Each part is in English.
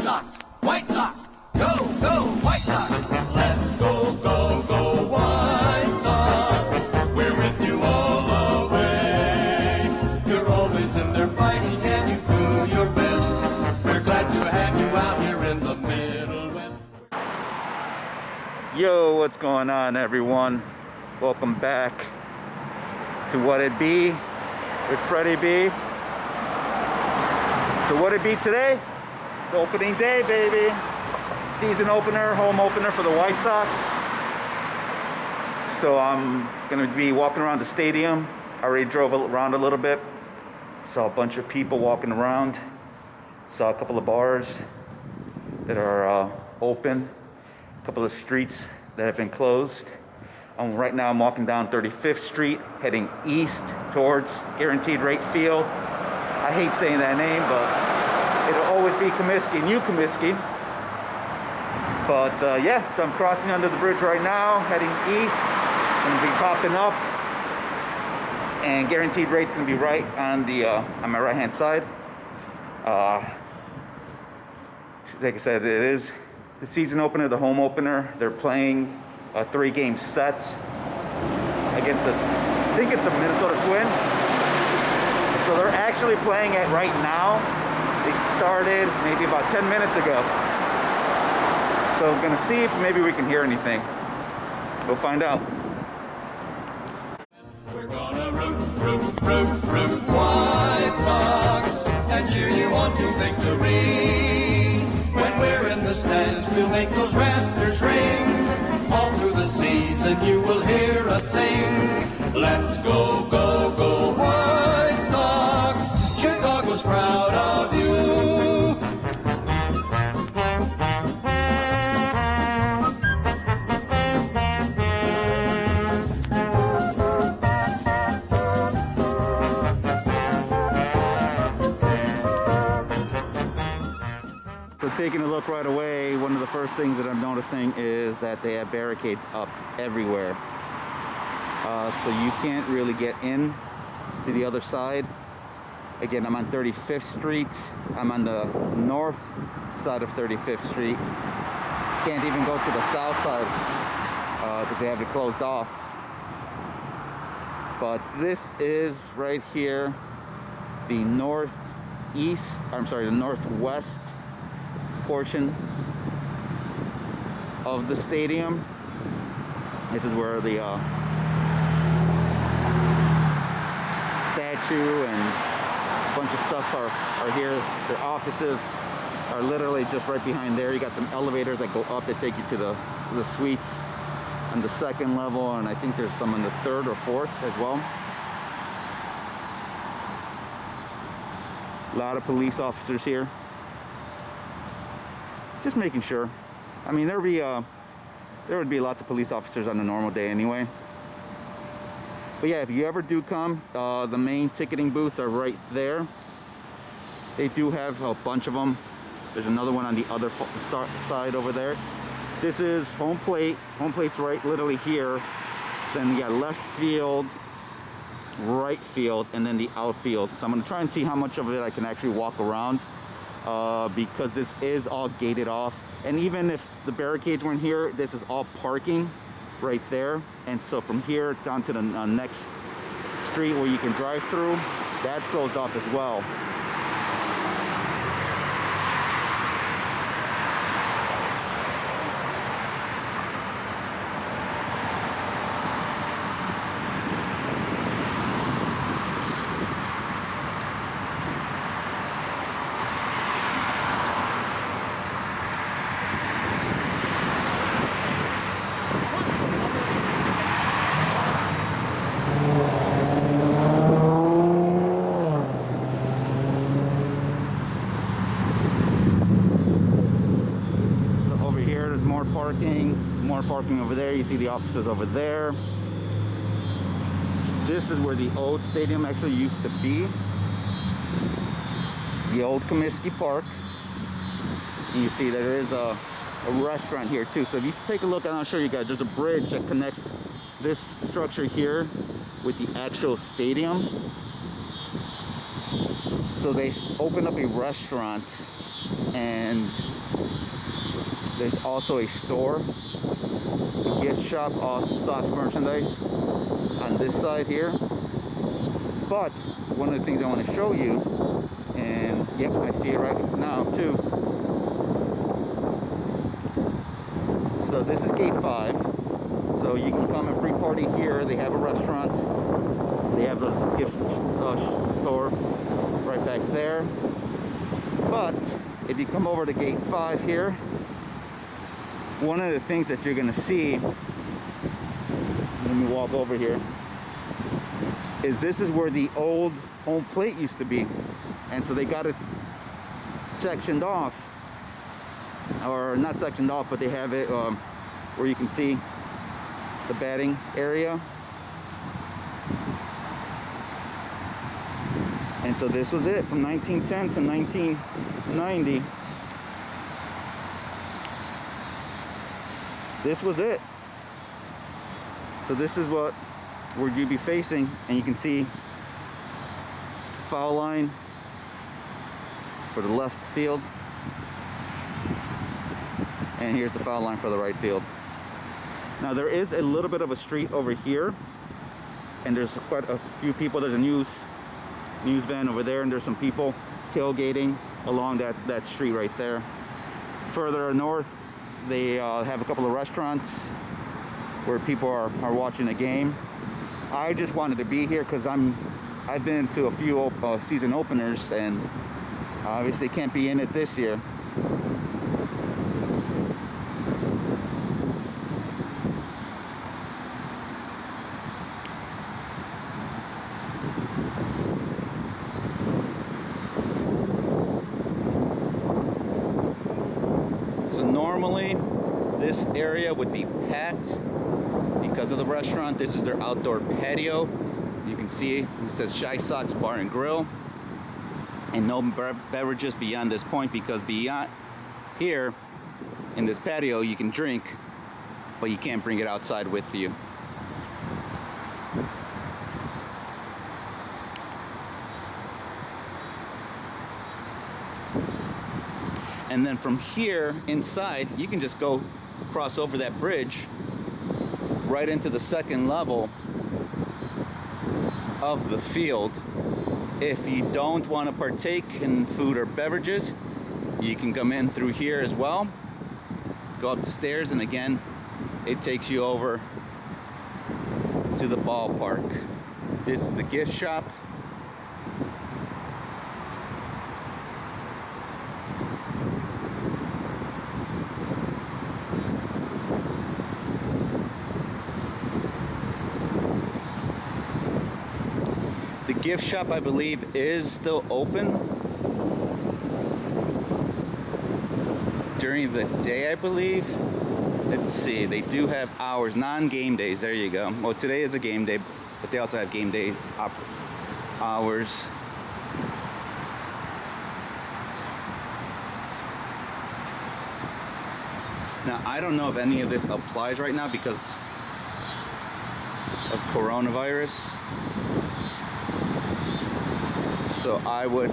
Sox, White Sox, go, go, White Sox. Let's go, go, go, White Sox. We're with you all the way. You're always in there fighting and you do your best. We're glad to have you out here in the Middle West. Yo, what's going on, everyone? Welcome back to What It Be with Freddie B. So what it be today? It's opening day, baby. Season opener, home opener for the White Sox. So I'm gonna be walking around the stadium. I already drove around a little bit. Saw a bunch of people walking around. Saw a couple of bars that are open. A couple of streets that have been closed. Right now I'm walking down 35th Street, heading east towards Guaranteed Rate Field. I hate saying that name, but it'll always be Comiskey, New Comiskey. But yeah, so I'm crossing under the bridge right now, heading east. I'm gonna be popping up, and Guaranteed Rate's gonna be right on the on my right-hand side. Like I said, it is the season opener, the home opener. They're playing a 3-game set against I think it's the Minnesota Twins. So they're actually playing it right now. They started maybe about 10 minutes ago. So I'm gonna see if maybe we can hear anything. We'll find out. We're gonna root White Sox and cheer you on to victory. When we're in the stands, we'll make those rafters ring. All through the season, you will hear us sing. Let's go, go, go, White Sox. Chicago's proud of you. So taking a look right away, one of the first things that I'm noticing is that they have barricades up everywhere. So you can't really get in to the other side. Again, I'm on 35th Street. I'm on the north side of 35th Street. Can't even go to the south side because they have it closed off. But this is right here, the the northwest portion of the stadium. This is where the statue and a bunch of stuff are here. Their offices are literally just right behind there. You got some elevators that go up that take you to the suites on the 2nd level, and I think there's some on the 3rd or 4th as well. A lot of police officers here. Just making sure. I mean, there would be lots of police officers on a normal day anyway. But yeah, if you ever do come, the main ticketing booths are right there. They do have a bunch of them. There's another one on the other side over there. This is home plate. Home plate's right literally here. Then you got left field, right field, and then the outfield. So I'm gonna try and see how much of it I can actually walk around. Because this is all gated off, and even if the barricades weren't here, this is all parking right there. And so from here down to the next street where you can drive through, that's closed off as well. More parking over there. You see the offices over there. This is where the old stadium actually used to be. The old Comiskey Park. And you see there is a restaurant here too. So if you take a look, and I'll show you guys, there's a bridge that connects this structure here with the actual stadium. So they opened up a restaurant, and There's also a store, a gift shop, all stocks merchandise on this side here. But one of the things I want to show you, and yep, I see it right now too. So this is gate 5. So you can come and pre-party here. They have a restaurant. They have a gift store right back there. But if you come over to gate 5 here, one of the things that you're gonna see, let me walk over here, is this is where the old home plate used to be. And so they got it sectioned off, or not sectioned off, but they have it where you can see the batting area. And so this was it from 1910 to 1990. This was it. So this is what where you'd be facing, and you can see foul line for the left field, and here's the foul line for the right field. Now there is a little bit of a street over here, and there's quite a few people. There's a news van over there, and there's some people tailgating along that street right there. Further north, they have a couple of restaurants where people are watching a game. I just wanted to be here because I've been to a few season openers, and obviously can't be in it this year. So normally this area would be packed because of the restaurant. This is their outdoor patio. You can see it says Shy Sox Bar and Grill, and no beverages beyond this point, because beyond here in this patio you can drink, but you can't bring it outside with you. And then from here inside, you can just go cross over that bridge right into the second level of the field. If you don't want to partake in food or beverages, you can come in through here as well. Go up the stairs, and again, it takes you over to the ballpark. This is the gift shop. The gift shop, I believe, is still open during the day, I believe. Let's see, they do have hours, non-game days. There you go. Well, today is a game day, but they also have game day hours. Now, I don't know if any of this applies right now because of coronavirus. So I would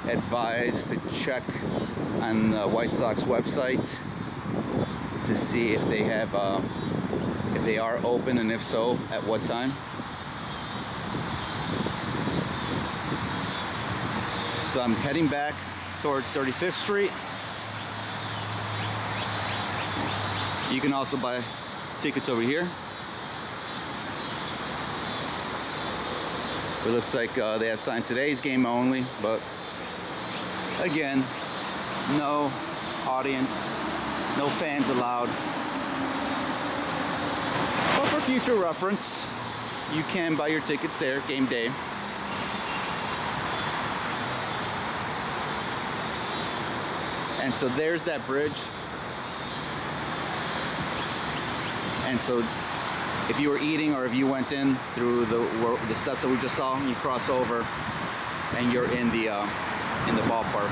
advise to check on the White Sox website to see if they have, if they are open, and if so, at what time. So I'm heading back towards 35th Street. You can also buy tickets over here. It looks like they have signed today's game only, but again, no audience, no fans allowed. But for future reference, you can buy your tickets there, game day. And so there's that bridge. And so if you were eating, or if you went in through the steps that we just saw, you cross over and you're in the ballpark.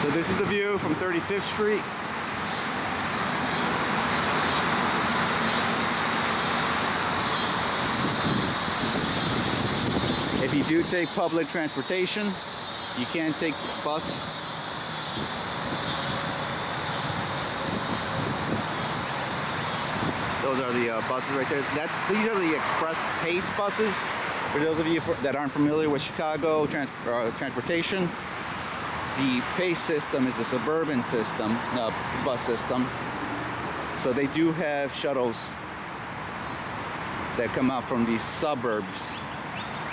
So this is the view from 35th Street. If you do take public transportation, you can take bus Those are the buses right there. These are the express pace buses. For those of you that aren't familiar with Chicago transportation, the pace system is the suburban system, bus system. So they do have shuttles that come out from these suburbs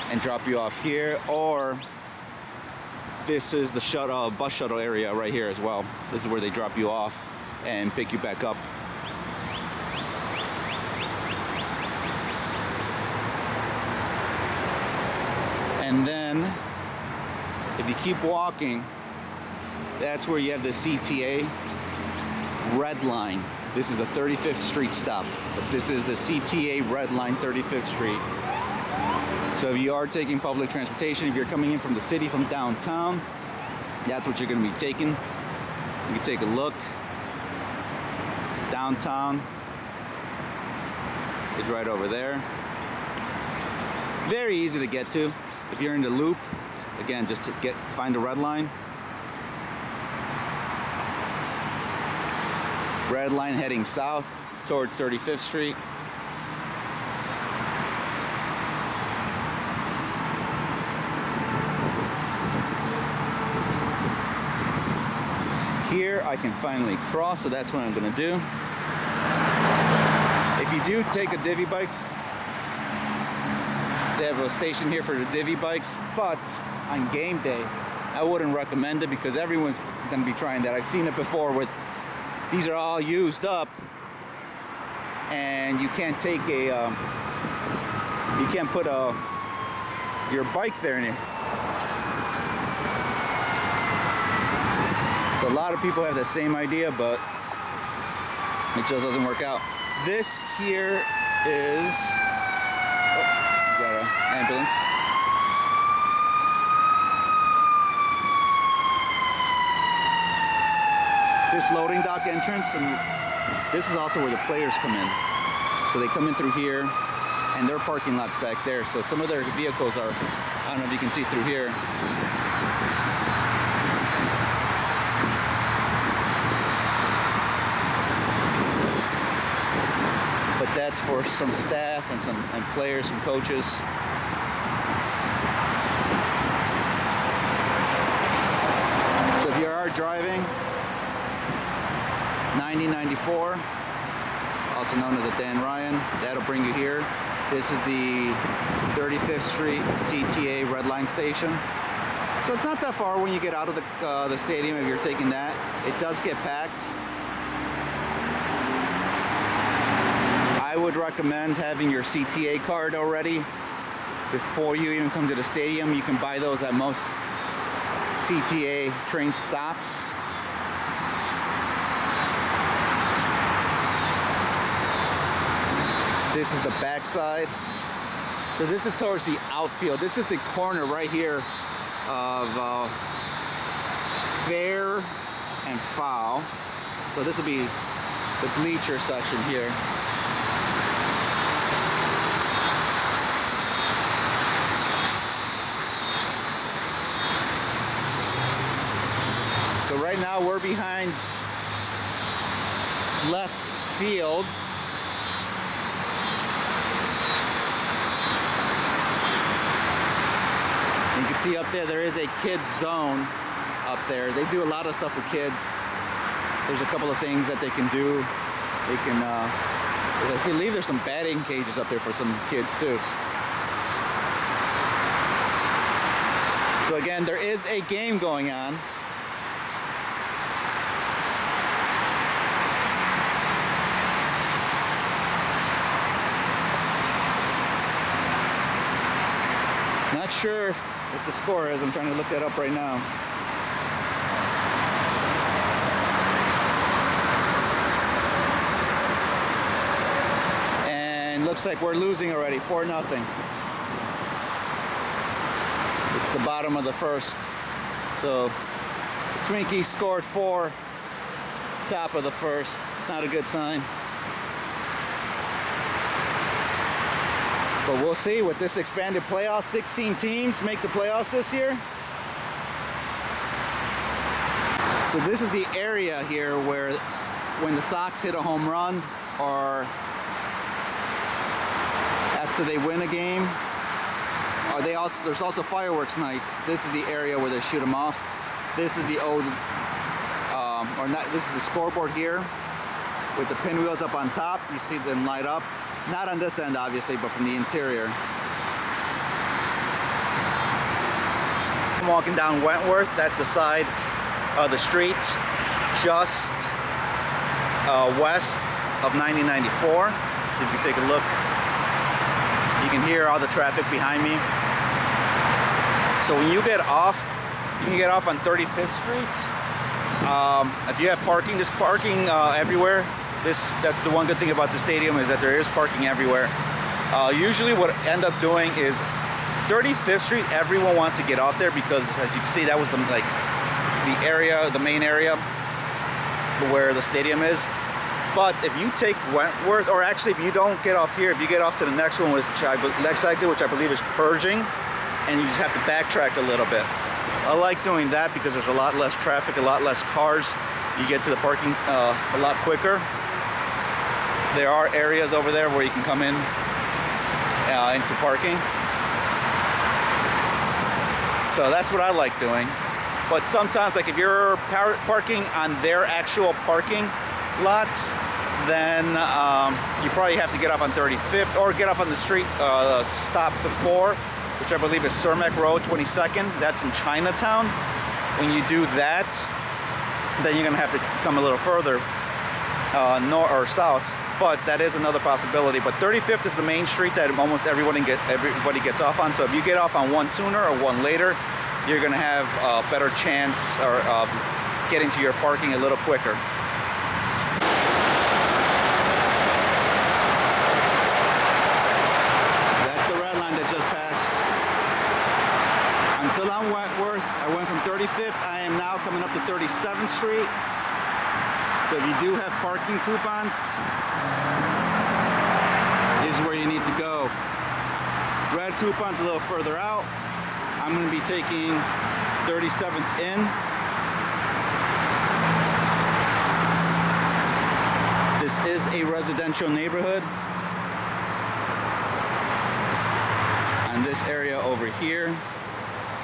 and drop you off here, or this is the bus shuttle area right here as well. This is where they drop you off and pick you back up. And then if you keep walking, that's where you have the CTA Red Line. This is the 35th Street stop, but this is the CTA Red Line, 35th Street. So if you are taking public transportation, if you're coming in from the city, from downtown, that's what you're going to be taking. You can take a look. Downtown is right over there. Very easy to get to. If you're in the loop, again, just to find the Red Line. Red Line heading south towards 35th Street. Here I can finally cross, so that's what I'm gonna do. If you do take a divvy bike, they have a station here for the divvy bikes, but on game day, I wouldn't recommend it because everyone's gonna be trying that. I've seen it before with, these are all used up and you can't take you can't put your bike there in it. So a lot of people have the same idea, but it just doesn't work out. This here is, oh, got an ambulance. This loading dock entrance, and this is also where the players come in. So they come in through here, and their parking lot's back there. So some of their vehicles are, I don't know if you can see through here. But that's for some staff and players and coaches. So if you are driving 9094, also known as a Dan Ryan, that'll bring you here. This is the 35th Street CTA Red Line station. So it's not that far when you get out of the stadium if you're taking that. It does get packed. I would recommend having your CTA card already before you even come to the stadium. You can buy those at most CTA train stops. This is the backside. So this is towards the outfield. This is the corner right here of Fair and Foul. So this will be the bleacher section here. So right now we're behind left field. You can see up there is a kids zone up there. They do a lot of stuff with kids. There's a couple of things that they can do. They can, I believe there's some batting cages up there for some kids too. So again, there is a game going on. Not sure what the score is. I'm trying to look that up right now. And looks like we're losing already, 4-0. It's the bottom of the first. So Twinkies scored 4, top of the first. Not a good sign. But we'll see with this expanded playoff. 16 teams make the playoffs this year. So this is the area here where when the Sox hit a home run or after they win a game. There's also fireworks nights. This is the area where they shoot them off. This is the old, this is the scoreboard here with the pinwheels up on top. You see them light up. Not on this end, obviously, but from the interior. I'm walking down Wentworth. That's the side of the street just west of 9094. So you can take a look. You can hear all the traffic behind me. So when you get off, you can get off on 35th Street. If you have parking, there's parking everywhere. That's the one good thing about the stadium, is that there is parking everywhere. Usually what I end up doing is 35th Street, everyone wants to get off there because, as you can see, that was the main area where the stadium is. But if you take Wentworth, or actually if you don't get off here, if you get off to the next one, next exit, which I believe is Pershing, and you just have to backtrack a little bit. I like doing that because there's a lot less traffic, a lot less cars. You get to the parking a lot quicker. There are areas over there where you can come in into parking. So that's what I like doing. But sometimes, like if you're parking on their actual parking lots, then you probably have to get off on 35th or get off on the street stop before, which I believe is Cermak Road, 22nd. That's in Chinatown. When you do that, then you're gonna have to come a little further north or south. But that is another possibility. But 35th is the main street that almost everybody gets off on. So if you get off on one sooner or one later, you're gonna have a better chance of getting to your parking a little quicker. That's the red line that just passed. I'm still on Wentworth. I went from 35th. I am now coming up to 37th Street. So if you do have parking coupons, this is where you need to go. Red coupon's a little further out. I'm going to be taking 37th in. This is a residential neighborhood. And this area over here,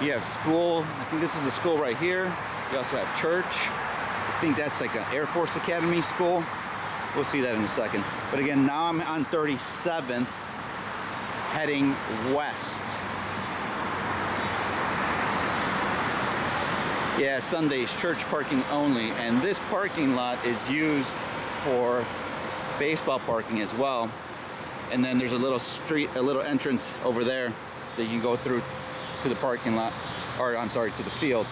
you have school. I think this is a school right here. You also have church. I think that's like an Air Force Academy school. We'll see that in a second. But again, now I'm on 37th, heading west. Yeah, Sundays, church parking only. And this parking lot is used for baseball parking as well. And then there's a little street, a little entrance over there that you go through to the parking lot, or I'm sorry, to the field.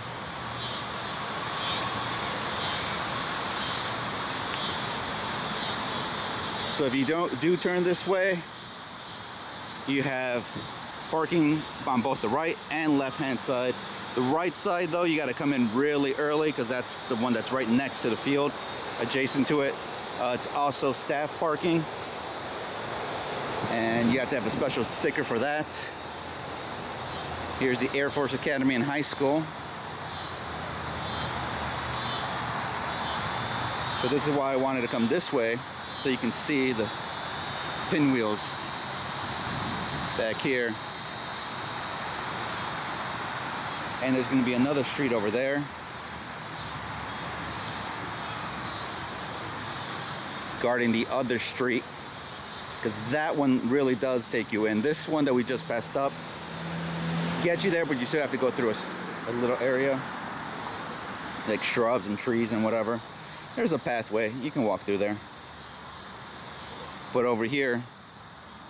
So if you do turn this way, you have parking on both the right and left hand side. The right side though, you got to come in really early because that's the one that's right next to the field, adjacent to it. It's also staff parking, and you have to have a special sticker for that. Here's the Air Force Academy and High School. So this is why I wanted to come this way, so you can see the pinwheels back here. And there's going to be another street over there. Guarding the other street, because that one really does take you in. This one that we just passed up gets you there, but you still have to go through a little area, like shrubs and trees and whatever. There's a pathway, you can walk through there. But over here,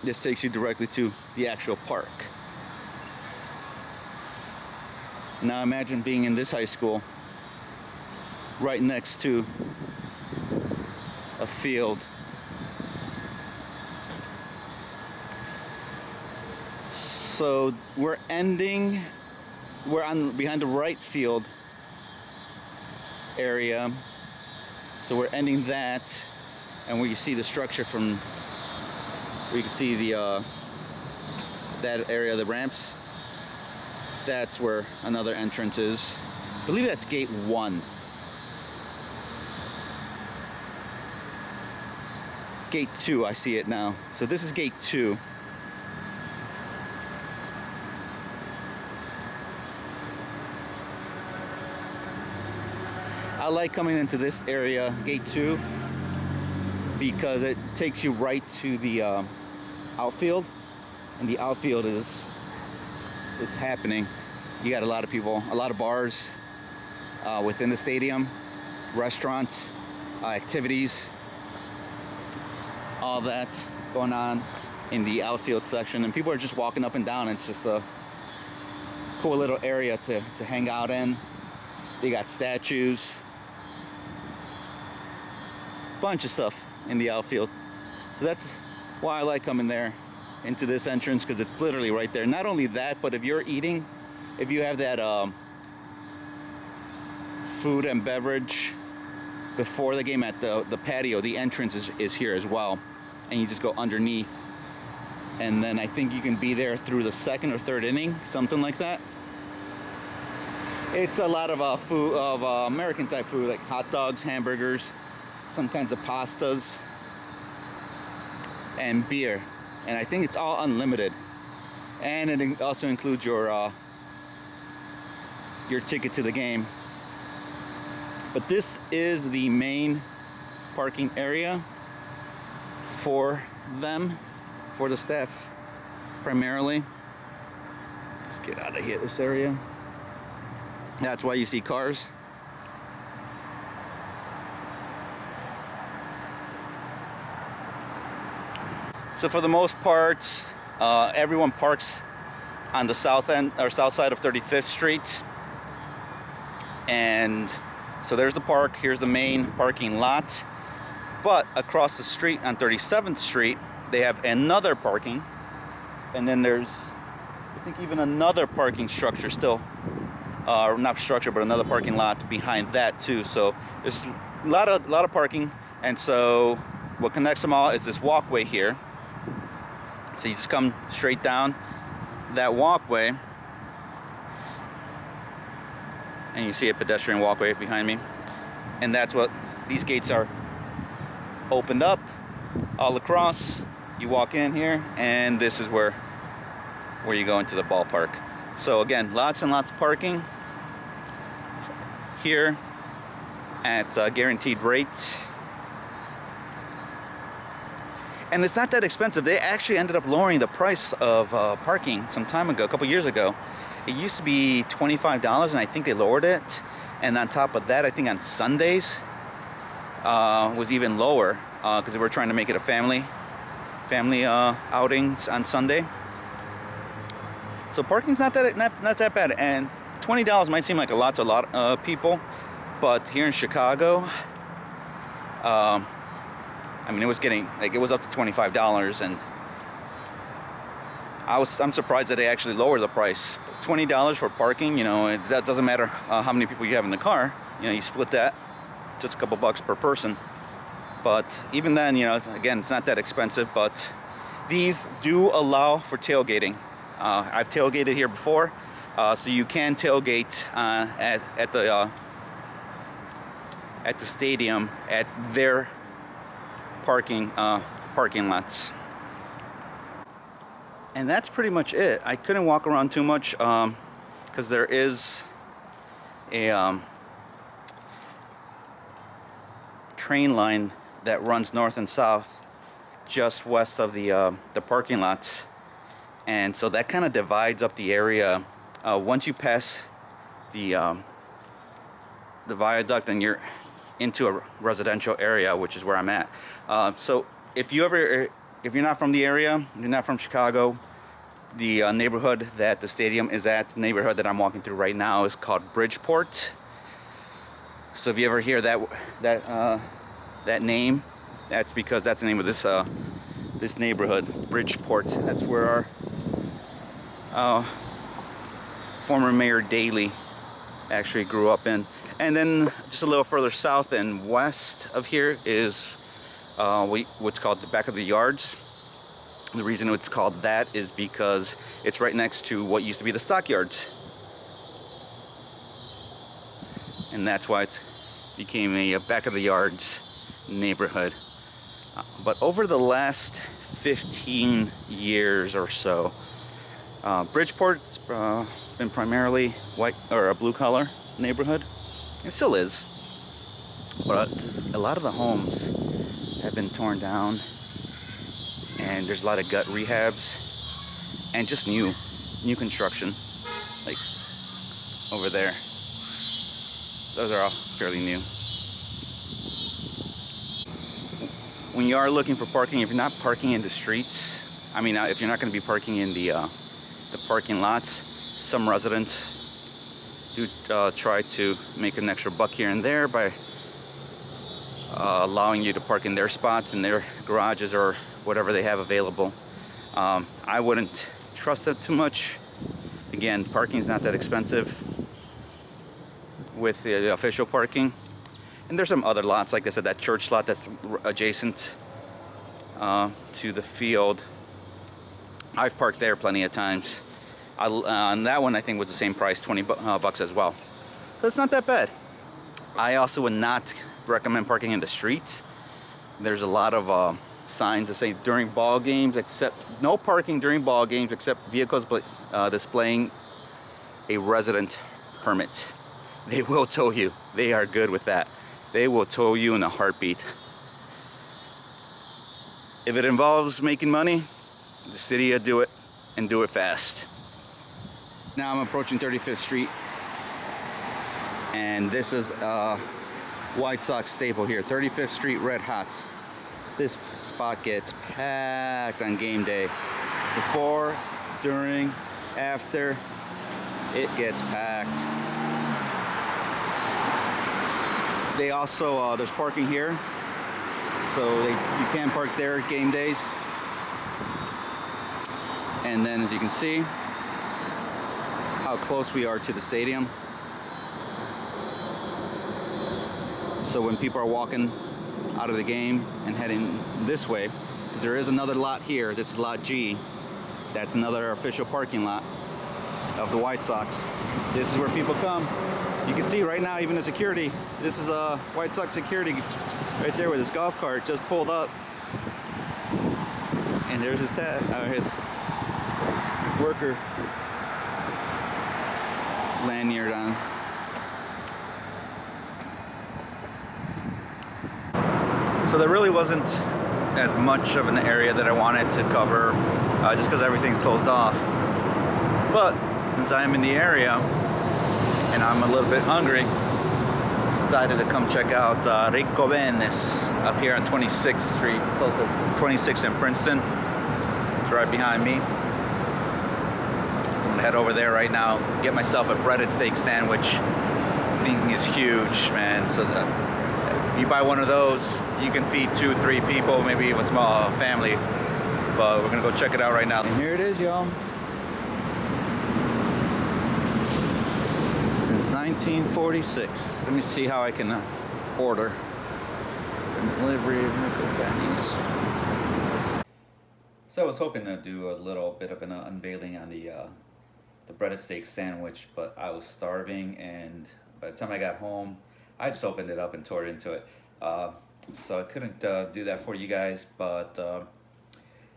this takes you directly to the actual park. Now imagine being in this high school right next to a field. So we're on behind the right field area. So we're ending that, and where you see the structure from, where you can see the that area, the ramps. That's where another entrance is. I believe that's gate 1. Gate 2, I see it now. So this is gate 2. like coming into this area, gate 2, because it takes you right to the outfield, and the outfield is happening. You got a lot of people, a lot of bars within the stadium, restaurants, activities, all that going on in the outfield section, and people are just walking up and down. It's just a cool little area to hang out in. They got statues, bunch of stuff in the outfield. So that's why I like coming there into this entrance, because it's literally right there. Not only that, but if you're eating, if you have that food and beverage before the game at the patio, the entrance is here as well, and you just go underneath, and then I think you can be there through the 2nd or 3rd inning, something like that. It's a lot of food, of American type food, like hot dogs, hamburgers, some kinds of pastas, and beer. And I think it's all unlimited, and it also includes your ticket to the game. But this is the main parking area for them, for the staff primarily. Let's get out of here, this area. That's why you see cars. So for the most part, everyone parks on the south end or south side of 35th Street. And so there's the park, here's the main parking lot. But across the street on 37th Street, they have another parking. And then there's, I think, even another parking structure still. Not structure, but another parking lot behind that too. So there's a lot of parking. And so what connects them all is this walkway here. So you just come straight down that walkway, and you see a pedestrian walkway behind me, and that's what these gates are opened up all across. You walk in here, and this is where you go into the ballpark. So again, lots and lots of parking here at guaranteed rates. And it's not that expensive. They actually ended up lowering the price of parking some time ago, a couple years ago. It used to be $25, and I think they lowered it. And on top of that, I think on Sundays was even lower, because they were trying to make it a family outings on Sunday. So parking's not that bad, and $20 might seem like a lot to a lot of people, but here in Chicago, I mean, it was getting, like, it was up to $25, and I'm surprised that they actually lowered the price. $20 for parking, you know, that doesn't matter how many people you have in the car. You know, you split that, just a couple bucks per person. But even then, you know, again, it's not that expensive, but these do allow for tailgating. I've tailgated here before, so you can tailgate at the stadium at their parking lots. And that's pretty much it. I couldn't walk around too much because there is a train line that runs north and south just west of the parking lots, and so that kind of divides up the area. Once you pass the viaduct, and you're into a residential area, which is where I'm at. So if you're not from the area, you're not from Chicago, the neighborhood that the stadium is at, the neighborhood that I'm walking through right now, is called Bridgeport. So if you ever hear that name, that's because that's the name of this neighborhood, Bridgeport. That's where our former Mayor Daley actually grew up in. And then just a little further south and west of here is what's called the back of the yards. The reason it's called that is because it's right next to what used to be the stockyards. And that's why it became a back of the yards neighborhood. But over the last 15 years or so, Bridgeport's been primarily white or a blue collar neighborhood. It still is. but a lot of the homes have been torn down, and there's a lot of gut rehabs and just new construction, like over there. Those are all fairly new. When you are looking for parking, if you're not parking in the streets, I mean, if you're not going to be parking in the parking lots, some residents do try to make an extra buck here and there by allowing you to park in their spots, in their garages, or whatever they have available. I wouldn't trust it too much. Again, parking is not that expensive with the official parking. And there's some other lots, like I said, that church lot that's adjacent to the field. I've parked there plenty of times. On that one, I think was the same price, 20 bucks as well. So it's not that bad. I also would not recommend parking in the streets. There's a lot of signs that say during ball games, except no parking during ball games except vehicles displaying a resident permit. They will tow you. They are good with that. They will tow you in a heartbeat. If it involves making money, the city will do it, and do it fast. Now I'm approaching 35th Street, and this is a White Sox staple here, 35th Street Red Hots. This spot gets packed on game day. Before, during, after, it gets packed. They also, there's parking here, so you can park there game days. And then, as you can see, how close we are to the stadium. So when people are walking out of the game and heading this way, there is another lot here. This is lot G. That's another official parking lot of the White Sox. This is where people come. You can see right now, even the security. This is a White Sox security right there with his golf cart just pulled up. And there's his his worker lanyard on. So there really wasn't as much of an area that I wanted to cover, just because everything's closed off. But since I am in the area and I'm a little bit hungry, decided to come check out Rico Benes up here on 26th Street, close to 26th and Princeton. It's right behind me. So I'm gonna head over there right now, get myself a breaded steak sandwich. The thing is huge, man. So you buy one of those, you can feed 2-3 people, maybe even a small family. But we're gonna go check it out right now. And here it is, y'all. Since 1946. Let me see how I can order. Delivery, Benny's. So I was hoping to do a little bit of an unveiling on the breaded steak sandwich, but I was starving, and by the time I got home, I just opened it up and tore into it. So I couldn't do that for you guys, but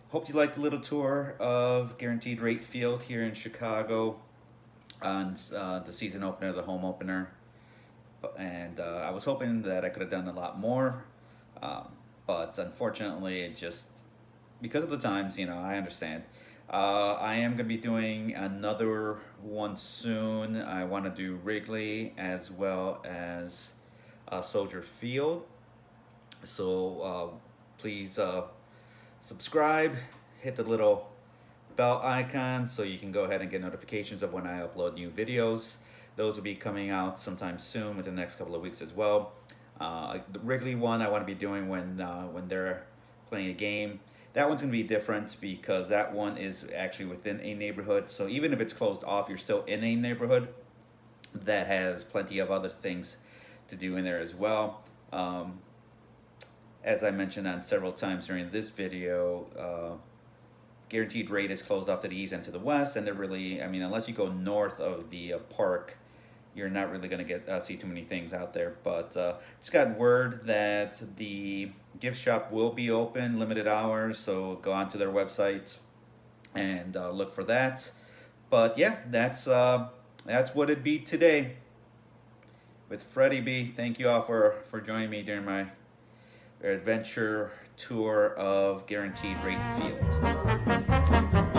hope you liked the little tour of Guaranteed Rate Field here in Chicago on the season opener, the home opener. And I was hoping that I could have done a lot more, but unfortunately, it just, because of the times, you know, I understand. I am going to be doing another one soon. I want to do Wrigley as well as Soldier Field. So please subscribe, hit the little bell icon so you can go ahead and get notifications of when I upload new videos. Those will be coming out sometime soon, within the next couple of weeks as well. The Wrigley one I want to be doing when they're playing a game. That one's going to be different because that one is actually within a neighborhood. So even if it's closed off, you're still in a neighborhood that has plenty of other things to do in there as well. As I mentioned on several times during this video, Guaranteed Rate is closed off to the east and to the west, and they're really, I mean, unless you go north of the park, you're not really going to get see too many things out there. But just got word that the gift shop will be open, limited hours, so go onto their website and look for that. But yeah, that's what it'd be today. with Freddie B. Thank you all for joining me during my adventure tour of Guaranteed Rate Field.